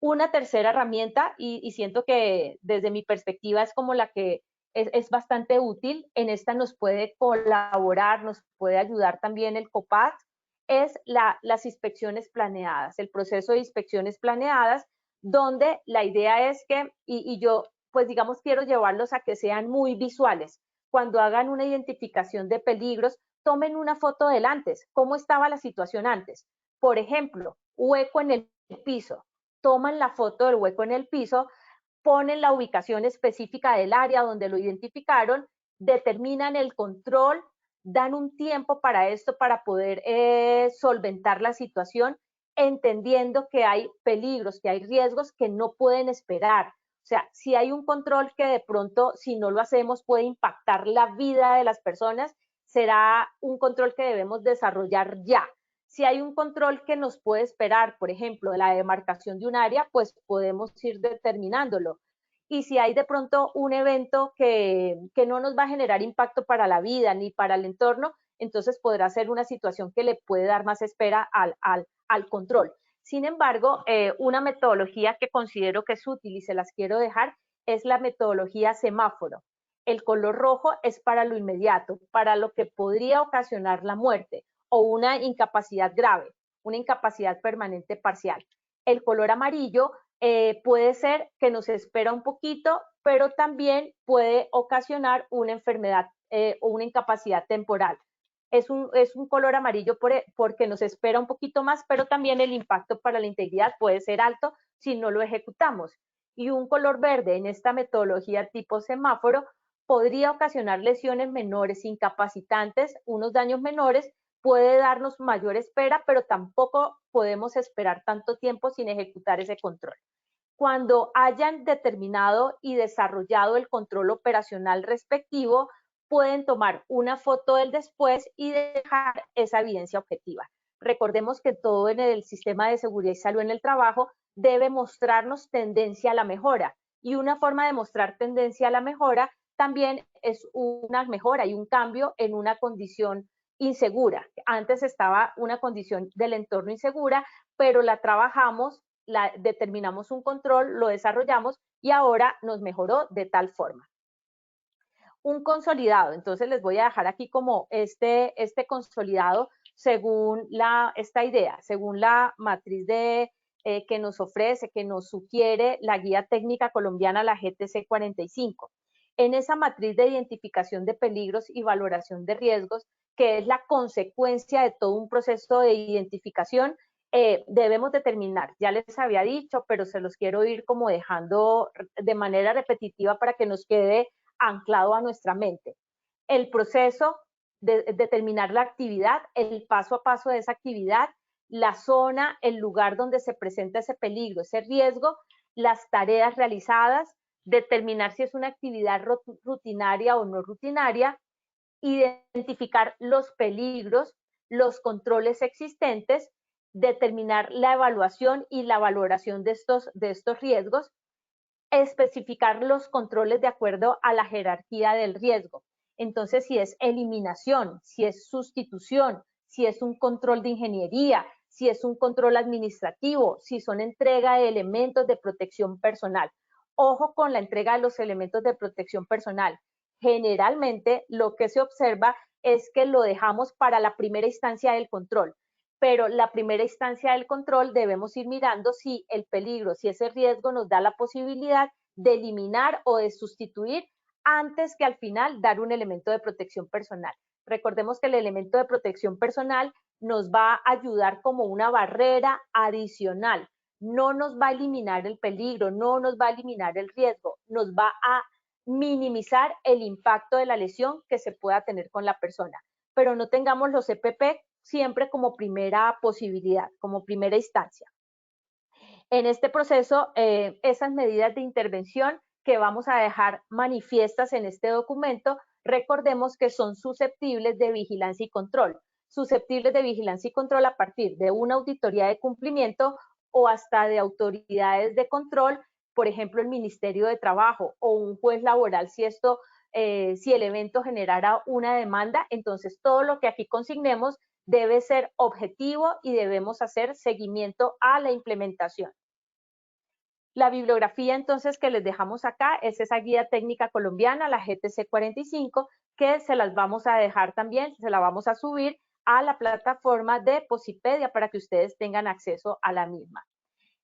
Una tercera herramienta, y siento que desde mi perspectiva es como la que es bastante útil, en esta nos puede colaborar, nos puede ayudar también el COPAT, es las inspecciones planeadas, el proceso de inspecciones planeadas, donde la idea es que, y yo pues digamos quiero llevarlos a que sean muy visuales. Cuando hagan una identificación de peligros, tomen una foto del antes, cómo estaba la situación antes. Por ejemplo, hueco en el piso, toman la foto del hueco en el piso, ponen la ubicación específica del área donde lo identificaron, determinan el control, dan un tiempo para esto, para poder solventar la situación, entendiendo que hay peligros, que hay riesgos que no pueden esperar. O sea, si hay un control que de pronto, si no lo hacemos, puede impactar la vida de las personas, será un control que debemos desarrollar ya. Si hay un control que nos puede esperar, por ejemplo, la demarcación de un área, pues podemos ir determinándolo. Y si hay de pronto un evento que no nos va a generar impacto para la vida ni para el entorno, entonces podrá ser una situación que le puede dar más espera al control. Sin embargo, una metodología que considero que es útil y se las quiero dejar es la metodología semáforo. El color rojo es para lo inmediato, para lo que podría ocasionar la muerte o una incapacidad grave, una incapacidad permanente parcial. El color amarillo puede ser que nos espera un poquito, pero también puede ocasionar una enfermedad o una incapacidad temporal. Es un color amarillo porque nos espera un poquito más, pero también el impacto para la integridad puede ser alto si no lo ejecutamos. Y un color verde en esta metodología tipo semáforo podría ocasionar lesiones menores, incapacitantes, unos daños menores, puede darnos mayor espera, pero tampoco podemos esperar tanto tiempo sin ejecutar ese control. Cuando hayan determinado y desarrollado el control operacional respectivo, pueden tomar una foto del después y dejar esa evidencia objetiva. Recordemos que todo en el sistema de seguridad y salud en el trabajo debe mostrarnos tendencia a la mejora, y una forma de mostrar tendencia a la mejora también es una mejora y un cambio en una condición insegura. Antes estaba una condición del entorno insegura, pero la trabajamos, determinamos un control, lo desarrollamos y ahora nos mejoró de tal forma. Un consolidado, entonces les voy a dejar aquí como este consolidado según esta idea, según la matriz que nos ofrece, que nos sugiere la guía técnica colombiana, la GTC 45. En esa matriz de identificación de peligros y valoración de riesgos, que es la consecuencia de todo un proceso de identificación, debemos determinar, ya les había dicho, pero se los quiero ir como dejando de manera repetitiva para que nos quede anclado a nuestra mente. El proceso de determinar la actividad, el paso a paso de esa actividad, la zona, el lugar donde se presenta ese peligro, ese riesgo, las tareas realizadas, determinar si es una actividad rutinaria o no rutinaria, identificar los peligros, los controles existentes, determinar la evaluación y la valoración de estos riesgos, especificar los controles de acuerdo a la jerarquía del riesgo. Entonces, si es eliminación, si es sustitución, si es un control de ingeniería, si es un control administrativo, si son entrega de elementos de protección personal. Ojo con la entrega de los elementos de protección personal. Generalmente lo que se observa es que lo dejamos para la primera instancia del control, pero la primera instancia del control debemos ir mirando si el peligro, si ese riesgo nos da la posibilidad de eliminar o de sustituir antes que al final dar un elemento de protección personal. Recordemos que el elemento de protección personal nos va a ayudar como una barrera adicional. No nos va a eliminar el peligro, no nos va a eliminar el riesgo, nos va a minimizar el impacto de la lesión que se pueda tener con la persona. Pero no tengamos los EPP siempre como primera posibilidad, como primera instancia. En este proceso, esas medidas de intervención que vamos a dejar manifiestas en este documento, recordemos que son susceptibles de vigilancia y control. Susceptibles de vigilancia y control a partir de una auditoría de cumplimiento o hasta de autoridades de control, por ejemplo, el Ministerio de Trabajo o un juez laboral, si el evento generara una demanda, entonces todo lo que aquí consignemos debe ser objetivo y debemos hacer seguimiento a la implementación. La bibliografía entonces que les dejamos acá es esa guía técnica colombiana, la GTC 45, que se las vamos a dejar también, se la vamos a subir a la plataforma de Posipedia para que ustedes tengan acceso a la misma.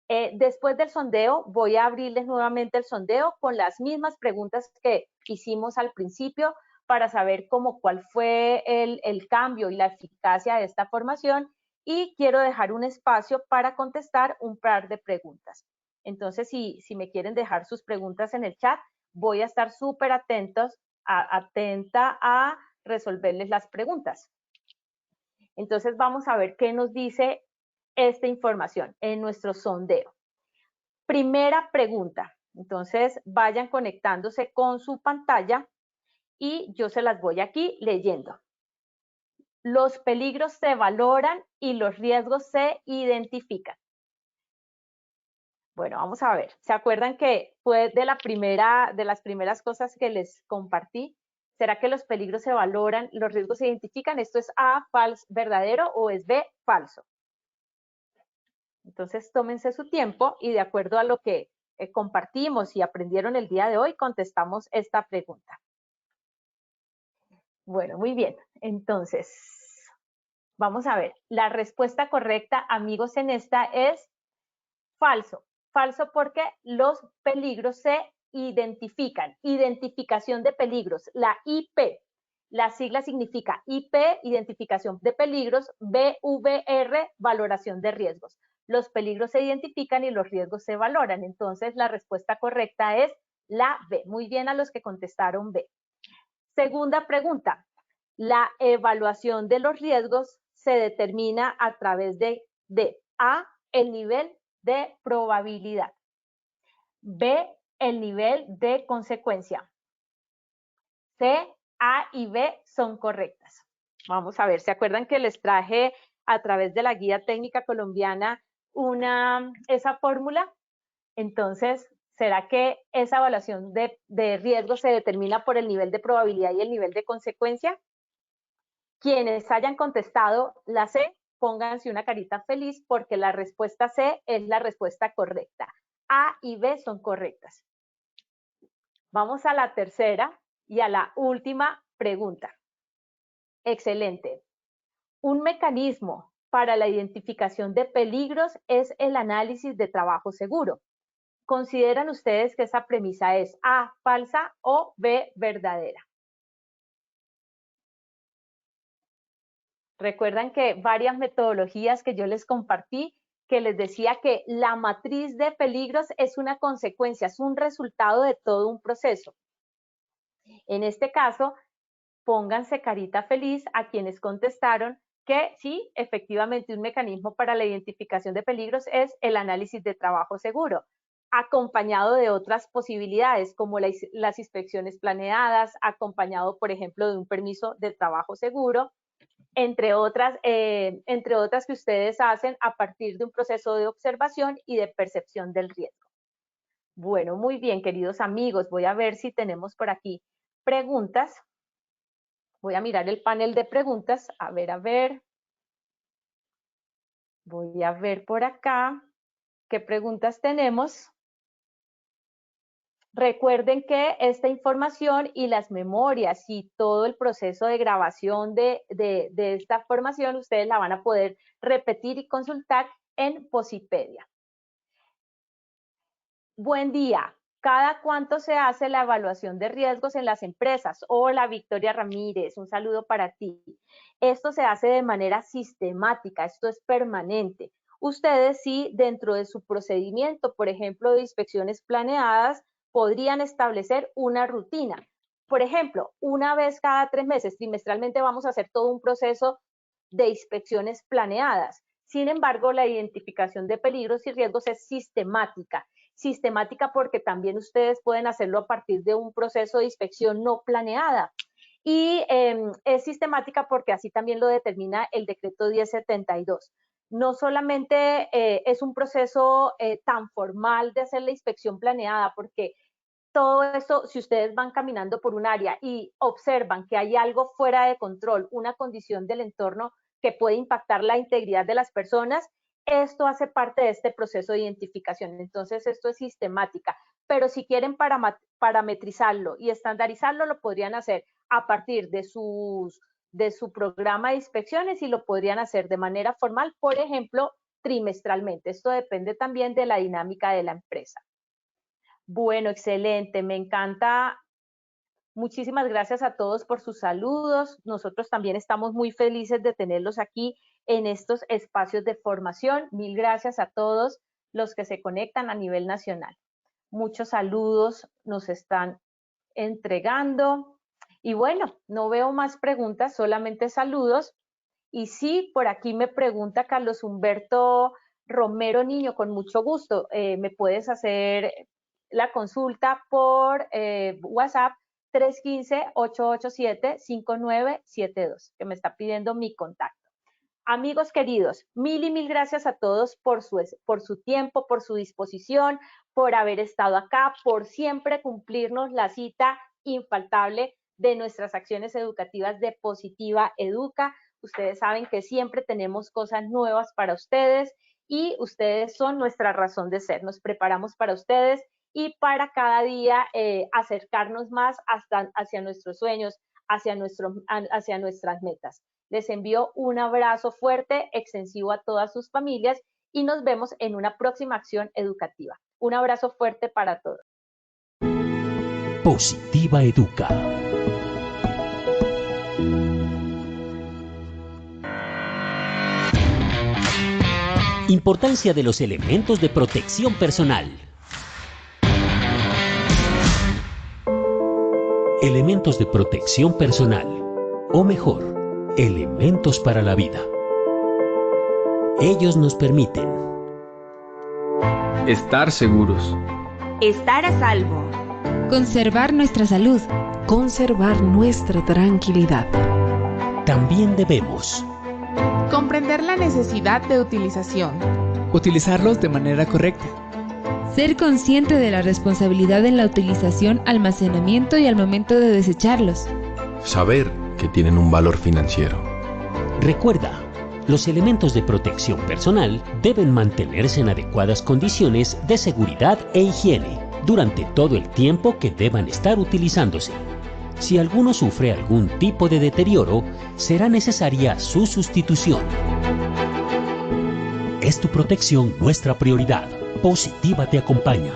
Después del sondeo, voy a abrirles nuevamente el sondeo con las mismas preguntas que hicimos al principio para saber cuál fue el cambio y la eficacia de esta formación, y quiero dejar un espacio para contestar un par de preguntas. Entonces, si me quieren dejar sus preguntas en el chat, voy a estar súper atenta a resolverles las preguntas. Entonces, vamos a ver qué nos dice esta información en nuestro sondeo. Primera pregunta. Entonces, vayan conectándose con su pantalla y yo se las voy aquí leyendo. Los peligros se valoran y los riesgos se identifican. Bueno, vamos a ver. ¿Se acuerdan que fue de las primeras cosas que les compartí? ¿Será que los peligros se valoran, los riesgos se identifican? ¿Esto es A, verdadero, o es B, falso? Entonces, tómense su tiempo y de acuerdo a lo que compartimos y aprendieron el día de hoy, contestamos esta pregunta. Bueno, muy bien. Entonces, vamos a ver. La respuesta correcta, amigos, en esta es falso. Falso porque los peligros se identifican. Identificación de peligros, la IP. La sigla significa IP, identificación de peligros, BVR, valoración de riesgos. Los peligros se identifican y los riesgos se valoran. Entonces, la respuesta correcta es la B. Muy bien a los que contestaron B. Segunda pregunta. La evaluación de los riesgos se determina a través de A, el nivel de probabilidad. B, el nivel de consecuencia. C, A y B son correctas. Vamos a ver, ¿se acuerdan que les traje a través de la guía técnica colombiana esa fórmula? Entonces, ¿será que esa evaluación de riesgo se determina por el nivel de probabilidad y el nivel de consecuencia? Quienes hayan contestado la C, pónganse una carita feliz porque la respuesta C es la respuesta correcta. A y B son correctas. Vamos a la tercera y a la última pregunta. Excelente. Un mecanismo para la identificación de peligros es el análisis de trabajo seguro. ¿Consideran ustedes que esa premisa es A, falsa, o B, verdadera? Recuerdan que varias metodologías que yo les compartí, que les decía que la matriz de peligros es una consecuencia, es un resultado de todo un proceso. En este caso, pónganse carita feliz a quienes contestaron que sí, efectivamente, un mecanismo para la identificación de peligros es el análisis de trabajo seguro. acompañado de otras posibilidades como las inspecciones planeadas, acompañado, por ejemplo, de un permiso de trabajo seguro, entre otras que ustedes hacen a partir de un proceso de observación y de percepción del riesgo. Bueno, muy bien, queridos amigos, voy a ver si tenemos por aquí preguntas. Voy a mirar el panel de preguntas, a ver. Voy a ver por acá qué preguntas tenemos. Recuerden que esta información y las memorias y todo el proceso de grabación de esta formación, ustedes la van a poder repetir y consultar en Posipedia. Buen día. ¿Cada cuánto se hace la evaluación de riesgos en las empresas? Hola, Victoria Ramírez, un saludo para ti. Esto se hace de manera sistemática, esto es permanente. Ustedes sí, dentro de su procedimiento, por ejemplo, de inspecciones planeadas, podrían establecer una rutina. Por ejemplo, una vez cada 3 meses, trimestralmente, vamos a hacer todo un proceso de inspecciones planeadas. Sin embargo, la identificación de peligros y riesgos es sistemática. Sistemática porque también ustedes pueden hacerlo a partir de un proceso de inspección no planeada. Y es sistemática porque así también lo determina el decreto 1072. No solamente es un proceso tan formal de hacer la inspección planeada, porque todo esto, si ustedes van caminando por un área y observan que hay algo fuera de control, una condición del entorno que puede impactar la integridad de las personas, esto hace parte de este proceso de identificación. Entonces, esto es sistemática. Pero si quieren parametrizarlo y estandarizarlo, lo podrían hacer a partir de su programa de inspecciones y lo podrían hacer de manera formal, por ejemplo, trimestralmente. Esto depende también de la dinámica de la empresa. Bueno, excelente, me encanta. Muchísimas gracias a todos por sus saludos. Nosotros también estamos muy felices de tenerlos aquí en estos espacios de formación. Mil gracias a todos los que se conectan a nivel nacional. Muchos saludos nos están entregando. Y bueno, no veo más preguntas, solamente saludos. Y sí, por aquí me pregunta Carlos Humberto Romero Niño, con mucho gusto. Me puedes hacer la consulta por WhatsApp 315-887-5972, que me está pidiendo mi contacto. Amigos queridos, mil y mil gracias a todos por su tiempo, por su disposición, por haber estado acá, por siempre cumplirnos la cita infaltable de nuestras acciones educativas de Positiva Educa. Ustedes saben que siempre tenemos cosas nuevas para ustedes y ustedes son nuestra razón de ser. Nos preparamos para ustedes y para cada día acercarnos más hacia nuestros sueños, hacia nuestras metas. Les envío un abrazo fuerte, extensivo a todas sus familias y nos vemos en una próxima acción educativa. Un abrazo fuerte para todos. Positiva Educa. Importancia de los elementos de protección personal. Elementos de protección personal, o mejor, elementos para la vida. Ellos nos permiten estar seguros, estar a salvo, conservar nuestra salud, conservar nuestra tranquilidad. También debemos comprender la necesidad de utilización, utilizarlos de manera correcta, ser consciente de la responsabilidad en la utilización, almacenamiento y al momento de desecharlos, saber que tienen un valor financiero. Recuerda, los elementos de protección personal deben mantenerse en adecuadas condiciones de seguridad e higiene durante todo el tiempo que deban estar utilizándose. Si alguno sufre algún tipo de deterioro, será necesaria su sustitución. Es tu protección nuestra prioridad. Positiva te acompaña.